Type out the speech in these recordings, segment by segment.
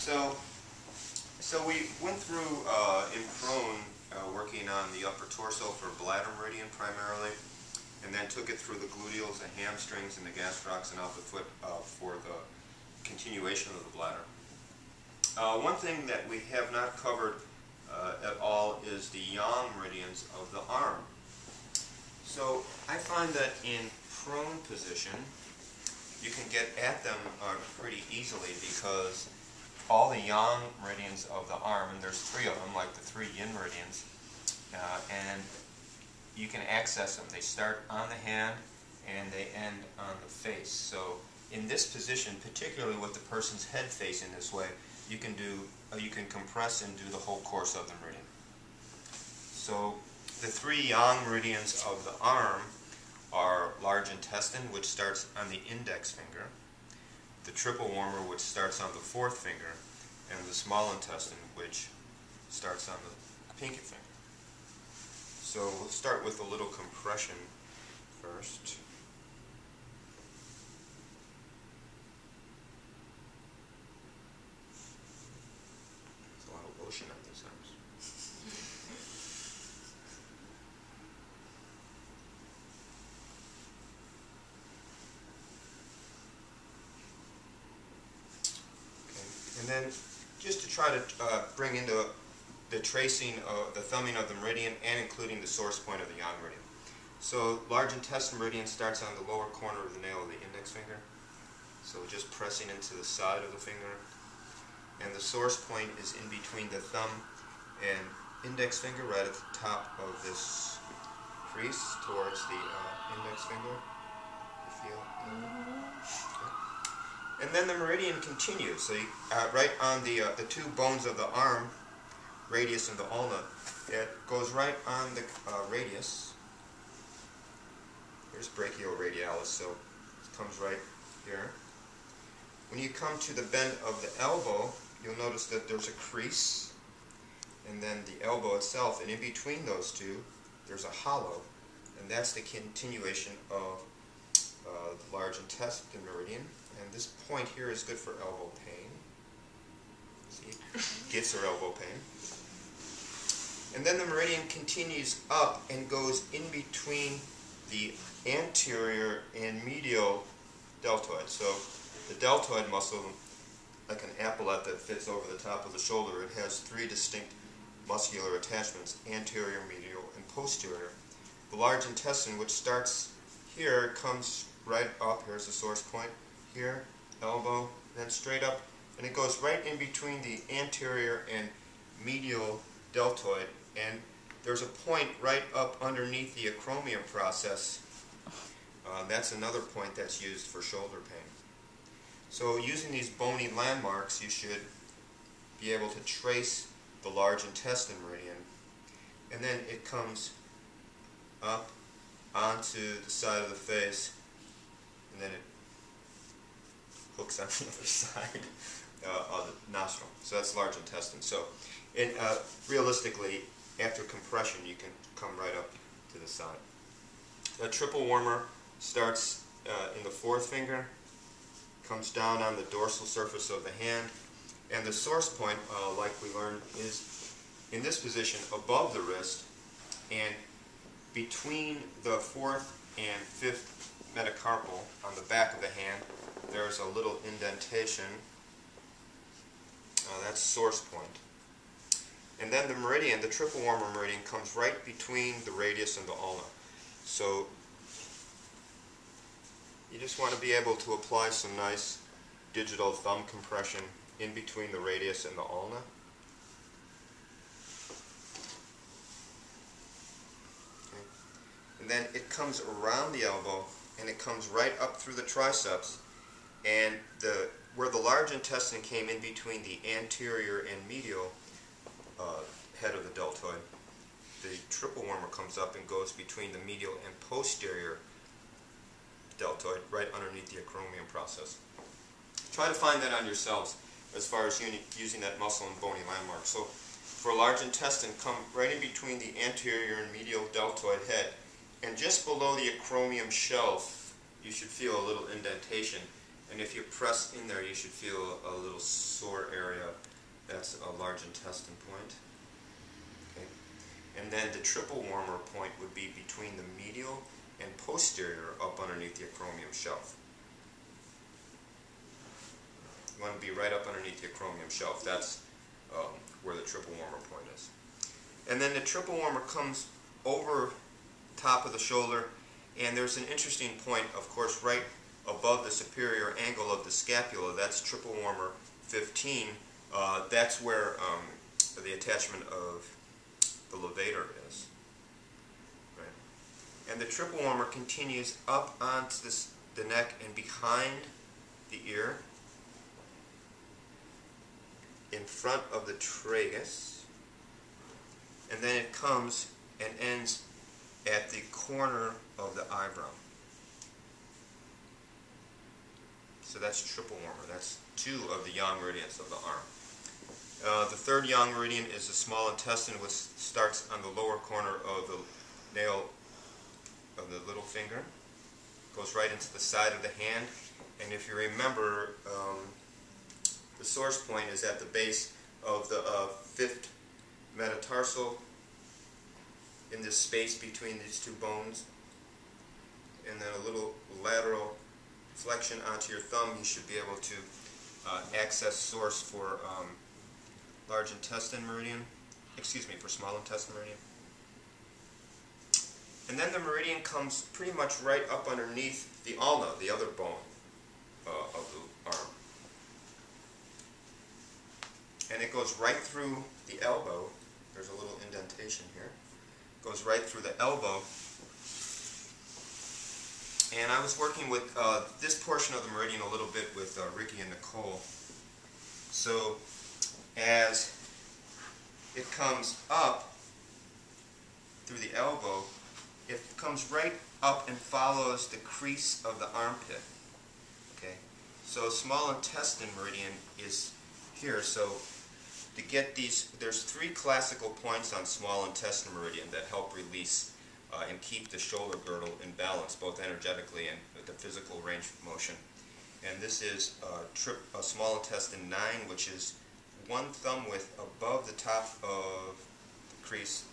So we went through in prone working on the upper torso for bladder meridian primarily, and then took it through the gluteals, the hamstrings, and the gastrocs, and out the foot for the continuation of the bladder. One thing that we have not covered at all is the yang meridians of the arm. So I find that in prone position you can get at them pretty easily because all the yang meridians of the arm, and there's three of them, like the three yin meridians, and you can access them. They start on the hand and they end on the face. So in this position, particularly with the person's head facing this way, you can compress and do the whole course of the meridian. So the three yang meridians of the arm are large intestine, which starts on the index finger, the triple warmer, which starts on the fourth finger, and the small intestine, which starts on the pinky finger. So we'll start with a little compression first. There's a lot of lotion on these arms. And then just to try to bring into the tracing, the thumbing of the meridian and including the source point of the yang meridian. So large intestine meridian starts on the lower corner of the nail of the index finger. So just pressing into the side of the finger. And the source point is in between the thumb and index finger, right at the top of this crease towards the index finger. You feel? And then the meridian continues. So you, right on the two bones of the arm, radius and the ulna, it goes right on the radius. Here's brachioradialis, so it comes right here. When you come to the bend of the elbow, you'll notice that there's a crease, and then the elbow itself, and in between those two, there's a hollow, and that's the continuation of the large intestine meridian. And this point here is good for elbow pain. See, gets her elbow pain. And then the meridian continues up and goes in between the anterior and medial deltoid. So the deltoid muscle, like an epaulette that fits over the top of the shoulder, it has three distinct muscular attachments: anterior, medial, and posterior. The large intestine, which starts here, comes right up. Here's the source point. Here, elbow, then straight up, and it goes right in between the anterior and medial deltoid, and there's a point right up underneath the acromion process. That's another point that's used for shoulder pain. So using these bony landmarks, you should be able to trace the large intestine meridian, and then it comes up onto the side of the face, and then it hooks on the other side of the nostril. So that's large intestine. So realistically, after compression, you can come right up to the side. The triple warmer starts in the fourth finger, comes down on the dorsal surface of the hand, and the source point, like we learned, is in this position above the wrist, and between the fourth and fifth metacarpal on the back of the hand, there's a little indentation. That's source point. And then the meridian, the triple warmer meridian, comes right between the radius and the ulna. So you just want to be able to apply some nice digital thumb compression in between the radius and the ulna. Okay. And then it comes around the elbow, and it comes right up through the triceps, and where the large intestine came in between the anterior and medial head of the deltoid, the triple warmer comes up and goes between the medial and posterior deltoid, right underneath the acromion process. Try to find that on yourselves as far as using that muscle and bony landmark. So for large intestine, come right in between the anterior and medial deltoid head, and just below the acromion shelf, you should feel a little indentation, And if you press in there, you should feel a little sore area. That's a large intestine point. Okay. And then the triple warmer point would be between the medial and posterior up underneath the acromion shelf. You want to be right up underneath the acromion shelf. That's where the triple warmer point is. And then the triple warmer comes over top of the shoulder, and there's an interesting point, of course, right above the superior angle of the scapula. That's triple warmer 15. That's where the attachment of the levator is. Right? And the triple warmer continues up onto the neck and behind the ear, in front of the tragus, and then it comes and ends at the corner of the eyebrow. So that's triple warmer. That's 2 of the yang meridians of the arm. The third yang meridian is the small intestine, which starts on the lower corner of the nail of the little finger, goes right into the side of the hand, and if you remember, the source point is at the base of the 5th metatarsal, in this space between these 2 bones, and then a little lateral flexion onto your thumb. You should be able to access source for large intestine meridian, for small intestine meridian. And then the meridian comes pretty much right up underneath the ulna, the other bone of the arm. And it goes right through the elbow. There's a little indentation here. Goes right through the elbow. And I was working with this portion of the meridian a little bit with Ricky and Nicole. So as it comes up through the elbow, it comes right up and follows the crease of the armpit. Okay, so small intestine meridian is here. So to get these, there's 3 classical points on small intestine meridian that help release and keep the shoulder girdle in balance, both energetically and with the physical range of motion. And this is small intestine 9, which is 1 thumb width above the top of the crease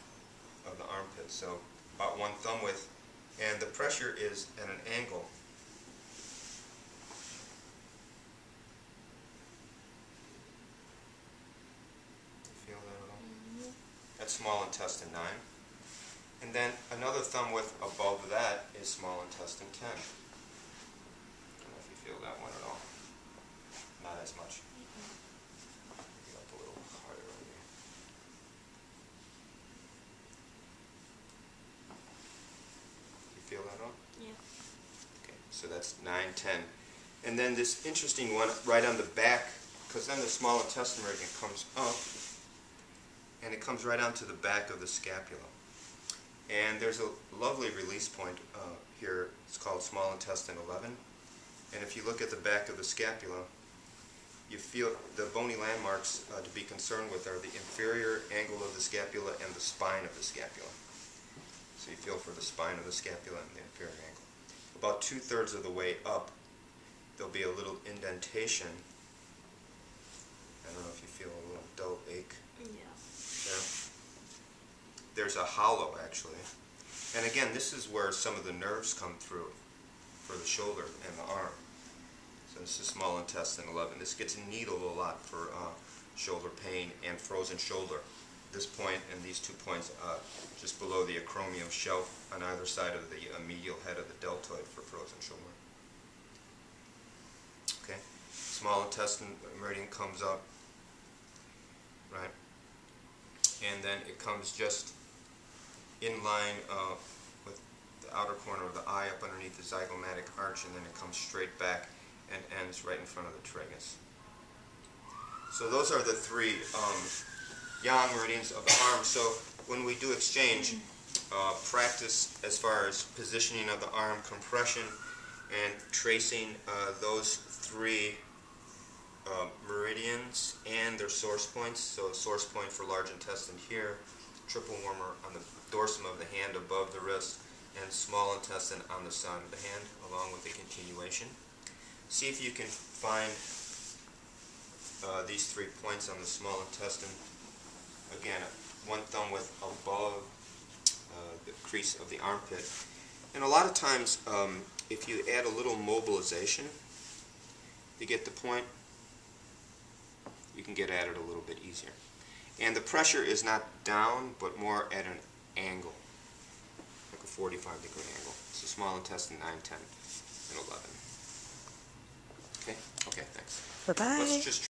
of the armpit. So about 1 thumb width, and the pressure is at an angle. Feel that at all? Mm-hmm. That's small intestine 9. And then another thumb width above that is small intestine 10. I don't know if you feel that one at all. Not as much. Get up a little higher on here. You feel that all? Yeah. Okay, so that's 9, 10. And then this interesting one right on the back, because then the small intestine meridian comes up, and it comes right onto the back of the scapula. And there's a lovely release point here. It's called small intestine 11. And if you look at the back of the scapula, you feel the bony landmarks to be concerned with are the inferior angle of the scapula and the spine of the scapula. So you feel for the spine of the scapula and the inferior angle. About 2/3 of the way up, there'll be a little indentation. I don't know if you feel a little dull ache. Yeah. Yeah. There's a hollow, actually. And again, this is where some of the nerves come through for the shoulder and the arm. So this is small intestine 11. This gets needled a lot for shoulder pain and frozen shoulder. This point and these 2 points just below the acromion shelf on either side of the medial head of the deltoid for frozen shoulder. Okay, small intestine meridian comes up, right? And then it comes just in line with the outer corner of the eye up underneath the zygomatic arch, and then it comes straight back and ends right in front of the tragus. So those are the 3 yang meridians of the arm. So when we do exchange, practice as far as positioning of the arm, compression, and tracing those 3 meridians and their source points. So source point for large intestine here, triple warmer on the dorsum of the hand above the wrist, and small intestine on the side of the hand, along with the continuation. See if you can find these 3 points on the small intestine. Again, one thumb width above the crease of the armpit. And a lot of times, if you add a little mobilization to get the point, you can get at it a little bit easier. And the pressure is not down, but more at an angle, like a 45-degree angle. It's the small intestine 9, 10, and 11. Okay, thanks. Bye-bye. Let's just